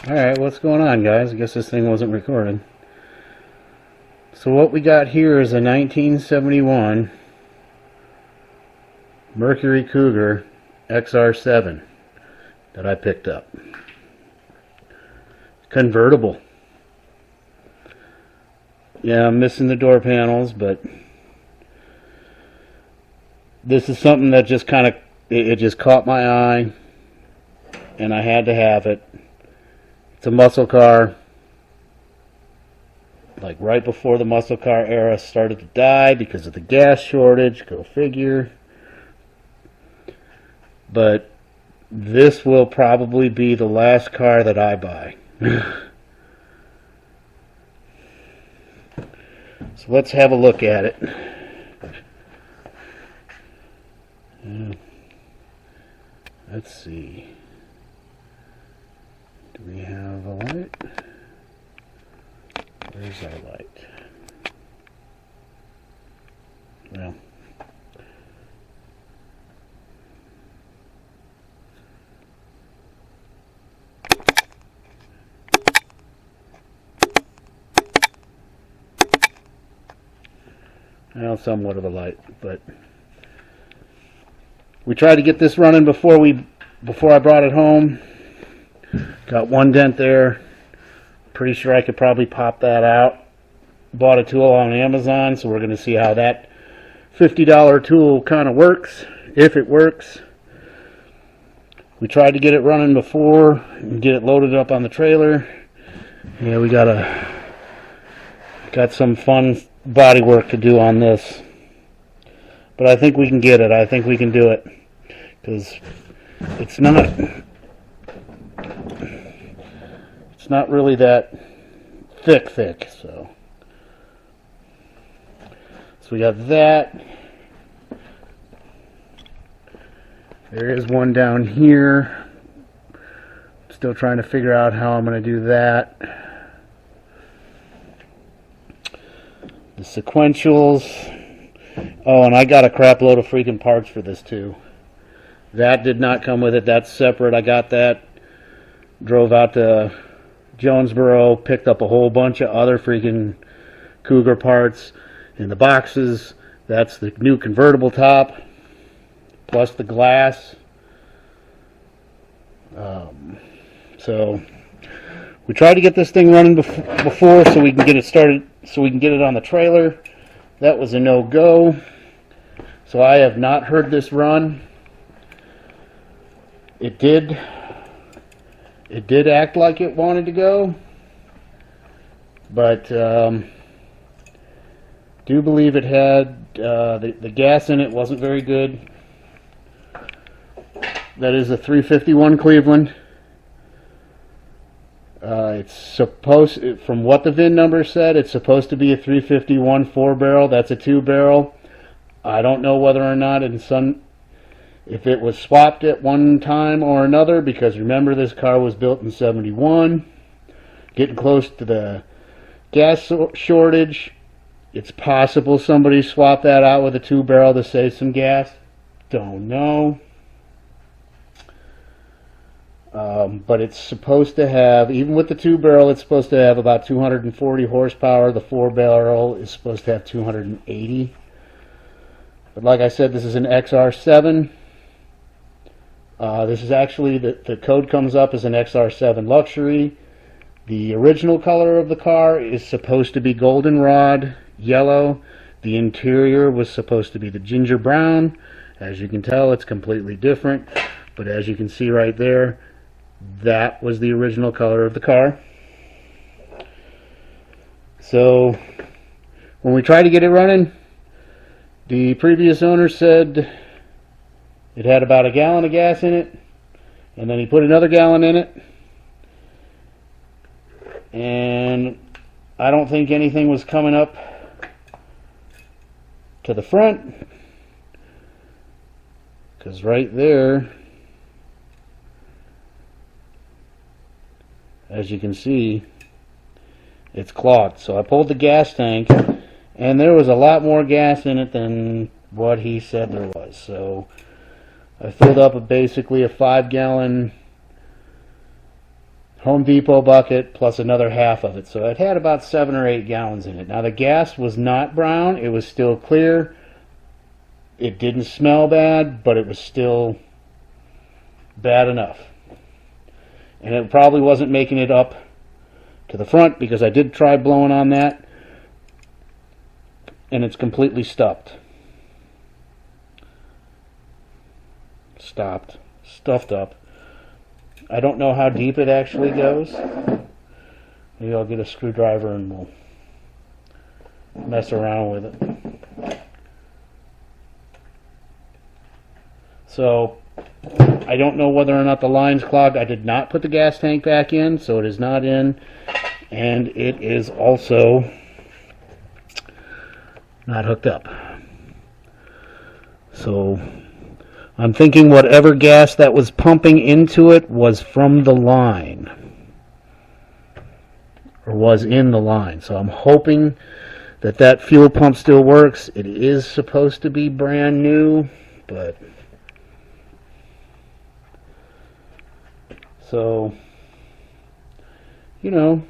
Alright, what's going on, guys? I guess this thing wasn't recorded. So what we got here is a 1971 Mercury Cougar XR-7 that I picked up. Convertible. Yeah, I'm missing the door panels, but this is something that just kind of, it just caught my eye, and I had to have it. It's a muscle car, like right before the muscle car era started to die because of the gas shortage, go figure. But this will probably be the last car that I buy. So let's have a look at it. Let's see. Do we have a light? Where's our light? Well, somewhat of a light, but we tried to get this running before I brought it home. Got one dent there. Pretty sure I could probably pop that out. Bought a tool on Amazon, so we're going to see how that $50 tool kind of works, if it works. We tried to get it running before and get it loaded up on the trailer. Yeah, we got some fun body work to do on this. But I think we can get it. I think we can do it. Because it's not really that thick, so we got that. There is one down here. Still trying to figure out how I'm going to do that. The sequentials. Oh, and I got a crap load of freaking parts for this too. That did not come with it. That's separate. I got that. Drove out to Jonesboro, picked up a whole bunch of other freaking Cougar parts in the boxes. That's the new convertible top, plus the glass. So we tried to get this thing running before so we can get it started, so we can get it on the trailer. That was a no-go. So I have not heard this run. It did act like it wanted to go, but do believe it had the gas in it wasn't very good. That is a 351 Cleveland. It's supposed, from what the VIN number said, it's supposed to be a 351 4-barrel. That's a 2-barrel. I don't know whether or not if it was swapped at one time or another, because remember, this car was built in 71, getting close to the gas shortage. It's possible somebody swapped that out with a 2-barrel to save some gas. Don't know. But it's supposed to have, even with the 2-barrel, it's supposed to have about 240 horsepower. The 4-barrel is supposed to have 280. But like I said, this is an XR-7. This is actually, the code comes up as an XR-7 Luxury. The original color of the car is supposed to be goldenrod yellow. The interior was supposed to be the ginger brown. As you can tell, it's completely different. But as you can see right there, that was the original color of the car. So when we tried to get it running, the previous owner said it had about a gallon of gas in it, and then he put another gallon in it, and I don't think anything was coming up to the front, because right there, as you can see, it's clogged. So I pulled the gas tank, and there was a lot more gas in it than what he said there was. So I filled up basically a 5-gallon Home Depot bucket plus another half of it. So it had about 7 or 8 gallons in it. Now the gas was not brown. It was still clear. It didn't smell bad, but it was still bad enough. And it probably wasn't making it up to the front because I did try blowing on that. And it's completely stuffed up. I don't know how deep it actually goes. Maybe I'll get a screwdriver and we'll mess around with it. So I don't know whether or not the line's clogged. I did not put the gas tank back in, so it is not in, and it is also not hooked up. So I'm thinking whatever gas that was pumping into it was from the line, or was in the line. So I'm hoping that that fuel pump still works. It is supposed to be brand new, but so, you know.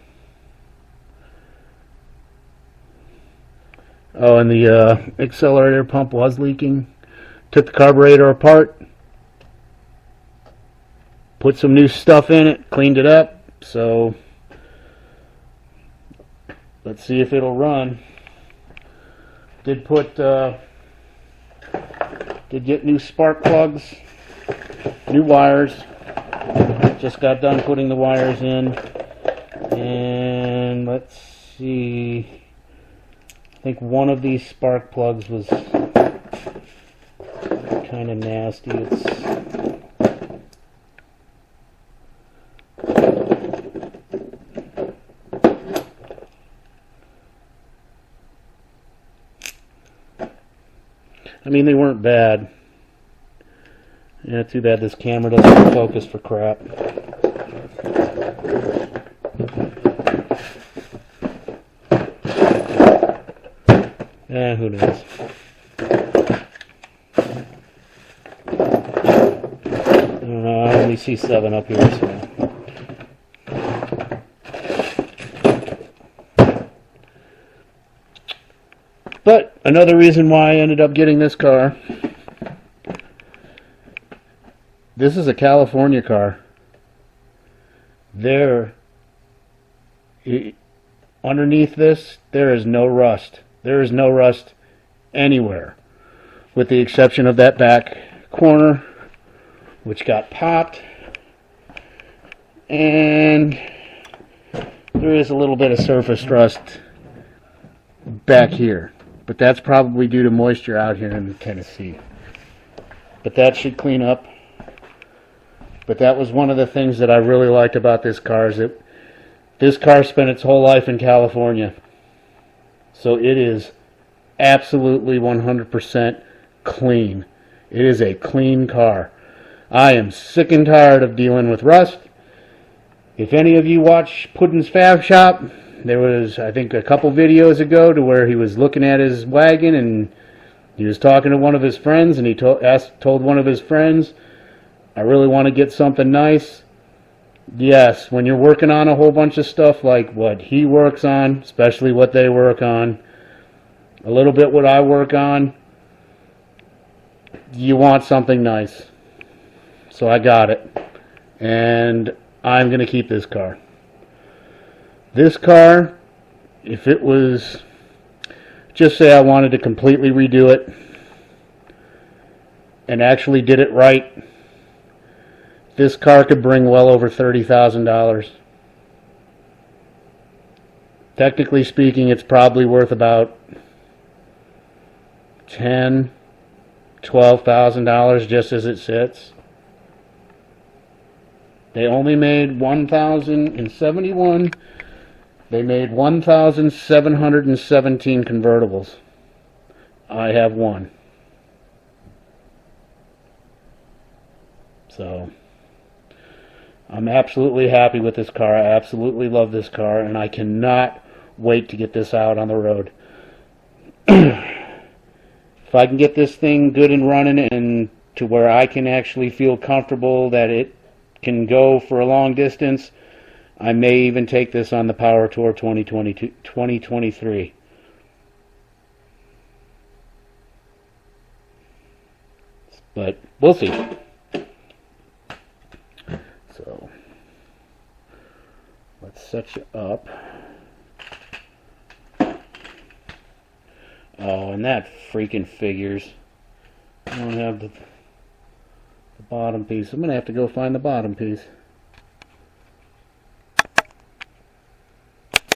Oh, and the accelerator pump was leaking. Took the carburetor apart, put some new stuff in it, cleaned it up. So let's see if it'll run. Did get new spark plugs, new wires. Just got done putting the wires in, and let's see. I think one of these spark plugs was kind of nasty. I mean, they weren't bad. Yeah, too bad this camera doesn't focus for crap. Who knows? I don't know, I only see 7 up here, so. But another reason why I ended up getting this car. This is a California car. Underneath this, there is no rust. There is no rust anywhere, with the exception of that back corner, which got popped, and there is a little bit of surface rust back here, but that's probably due to moisture out here in Tennessee. But that should clean up. But that was one of the things that I really liked about this car, is that this car spent its whole life in California. So it is absolutely 100% clean. It is a clean car. I am sick and tired of dealing with rust. If any of you watch Puddin's Fab Shop, there was, I think, a couple videos ago to where he was looking at his wagon and he was talking to one of his friends, and he told one of his friends, I really want to get something nice. Yes, when you're working on a whole bunch of stuff like what he works on, especially what they work on, a little bit what I work on, you want something nice. So I got it. And I'm going to keep this car. This car, if it was, just say I wanted to completely redo it and actually did it right, this car could bring well over $30,000. Technically speaking, it's probably worth about $10,000, $12,000 just as it sits. They only made 1,071. They made 1,717 convertibles. I have one. So I'm absolutely happy with this car. I absolutely love this car, and I cannot wait to get this out on the road. If I can get this thing good and running and to where I can actually feel comfortable that it can go for a long distance, I may even take this on the Power Tour 2023. But we'll see. So let's set you up. Oh, and that freaking figures. I don't have the bottom piece. I'm going to have to go find the bottom piece.